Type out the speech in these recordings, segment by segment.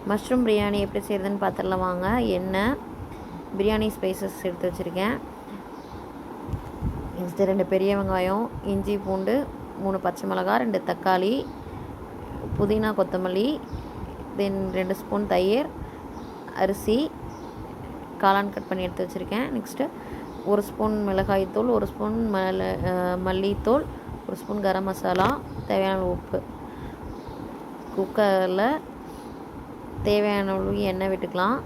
Mushroom biryani எப்படி செய்கிறதுன்னு பார்த்துடலாம் வாங்க. எண்ணெய், பிரியாணி ஸ்பைசஸ் எடுத்து வச்சுருக்கேன். நெக்ஸ்ட்டு 2 பெரிய வெங்காயம், இஞ்சி பூண்டு, 3 பச்சை மிளகா, 2 தக்காளி, புதினா கொத்தமல்லி, தென் 2 ஸ்பூன் தயிர், அரிசி, காளான் கட் பண்ணி எடுத்து வச்சுருக்கேன். நெக்ஸ்ட்டு 1 ஸ்பூன் மிளகாய்த்தூள், 1 ஸ்பூன் மல்லித்தூள், 1 ஸ்பூன் கரம் மசாலா, தேவையான உப்பு. குக்கரில் தேவையான அளவு எண்ணெய் விட்டுக்கலாம்.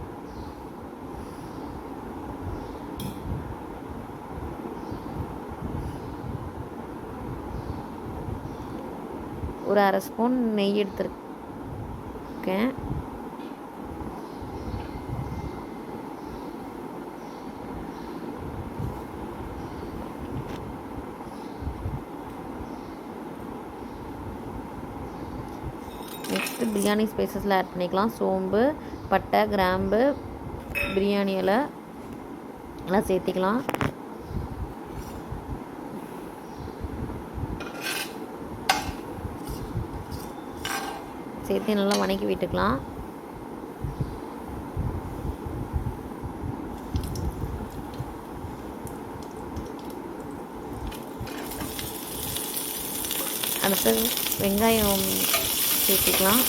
ஒரு 1/2 ஸ்பூன் நெய் எடுத்துருக்கேன். நெக்ஸ்ட்டு பிரியாணி ஸ்பைசஸில் ஆட் பண்ணிக்கலாம். சோம்பு, பட்டை, கிராம்பு, பிரியாணி இலை எல்லாம் சேர்த்திக்கலாம். சேர்த்து நல்லா வணக்கி விட்டுக்கலாம். அடுத்து வெங்காயம் சேர்த்துக்கலாம்.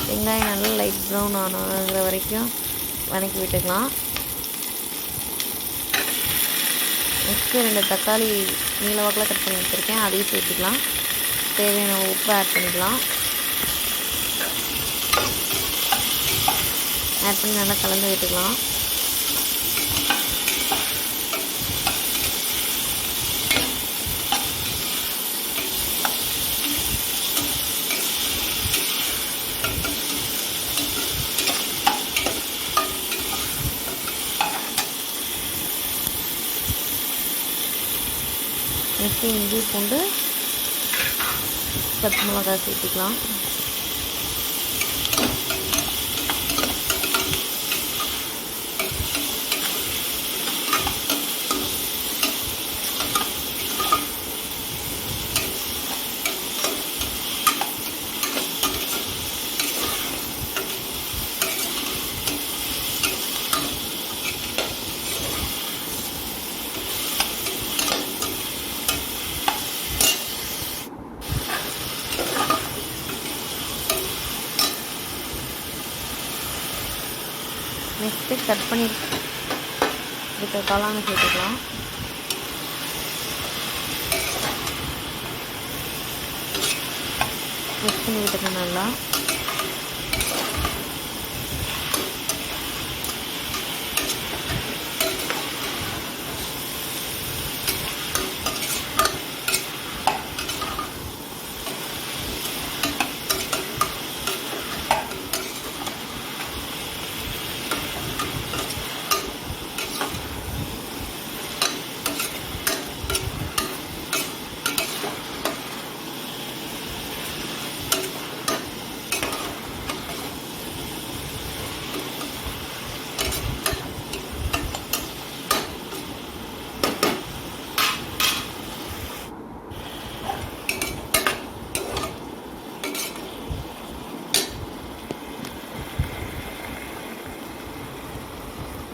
வெங்காயம் நல்லா லைட் ப்ரௌன் ஆகிற வரைக்கும் வதக்கி விட்டுக்கலாம். நெக்ஸ்ட்டு 2 தக்காளி நீல வாக்கில் கட் பண்ணி வச்சுருக்கேன், அதையும் சேர்த்துக்கலாம். தேவையான உப்பு ஆட் பண்ணிக்கலாம். ஆட் பண்ணி நல்லா கலந்து விட்டுக்கலாம். நெக்ஸ்ட்டு இஞ்சி பூண்டு பச்சை மிளகாய் சேர்த்துக்கலாம். நெக்ஸ்ட்டு கட் பண்ணி இருக்க காளானை சேர்த்துக்கலாம். மிக்ஸ் பண்ணி விட்டுக்கலாம் நல்லா.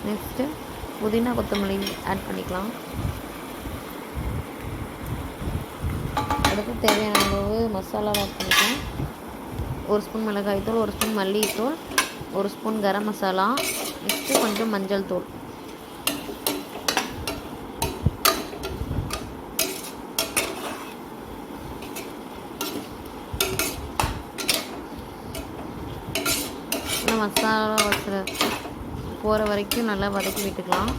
நெக்ஸ்ட்டு புதினா கொத்தமல்லி ஆட் பண்ணிக்கலாம். அடுத்து தேவையான அளவு மசாலாவை ஆட் பண்ணிக்கலாம். 1 ஸ்பூன் மிளகாய்த்தூள், 1 ஸ்பூன் மல்லித்தூள், 1 ஸ்பூன் கரம் மசாலா, நெக்ஸ்ட்டு கொஞ்சம் மஞ்சள் தூள். மசாலா போகிற வரைக்கும் நல்லா வதக்கி விட்டுக்கலாம்.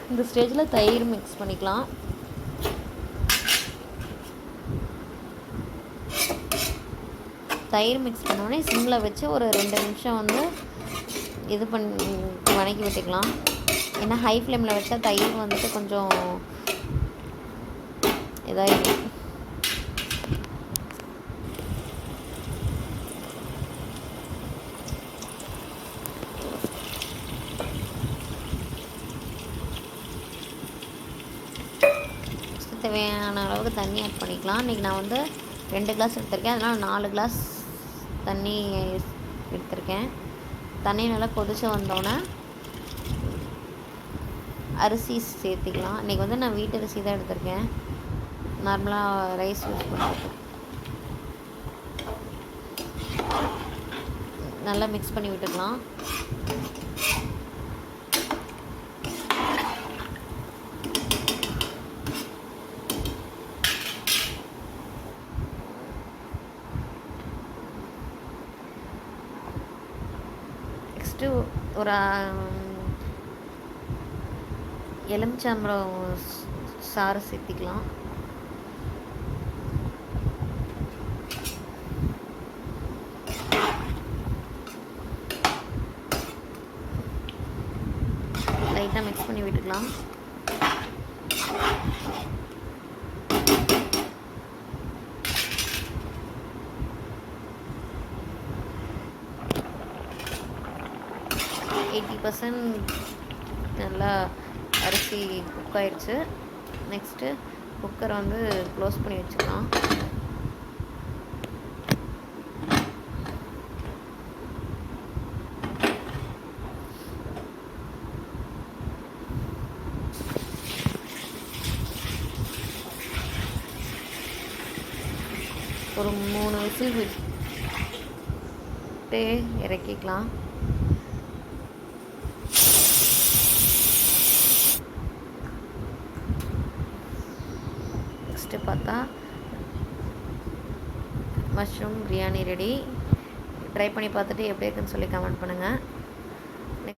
இந்த ஸ்டேஜில் தயிர் மிக்ஸ் பண்ணிக்கலாம். தயிர் மிக்ஸ் பண்ணோடனே சிம்மில் வச்சு ஒரு 2 நிமிஷம் வந்து இது பண்ணி வதக்கி விட்டுக்கலாம். ஏன்னா ஹை ஃப்ளேமில் வச்சா தயிர் வந்துட்டு கொஞ்சம் இதாகிடும். தேவையான அளவுக்கு தண்ணி ஆட் பண்ணிக்கலாம். இன்றைக்கி நான் வந்து 2 கிளாஸ் எடுத்திருக்கேன், அதனால் 4 கிளாஸ் தண்ணி எடுத்திருக்கேன். தண்ணி நல்லா கொதிச்சு வந்தோடனே அரிசி சேர்த்திக்கலாம். இன்றைக்கி வந்து நான் வீட்டு அரிசி தான் எடுத்திருக்கேன், நார்மலாக ரைஸ் யூஸ் பண்ணுறது. நல்லா மிக்ஸ் பண்ணி விட்டுக்கலாம். நெக்ஸ்ட்டு ஒரு எலுமிச்சம்பழம் சாறு சேர்த்திக்கலாம். லைட்டாக மிக்ஸ் பண்ணி விட்டுக்கலாம். நல்லா அரிசி குக் ஆயிடுச்சு. நெக்ஸ்ட்டு குக்கரை வந்து க்ளோஸ் பண்ணி வச்சுக்கலாம். ஒரு 3 விசில் விட்டு இறக்கிக்கலாம். நெக்ஸ்ட்டு பார்த்தா மஷ்ரூம் பிரியாணி ரெடி. ட்ரை பண்ணி பார்த்துட்டு எப்படி இருக்குன்னு சொல்லி கமெண்ட் பண்ணுங்கள்.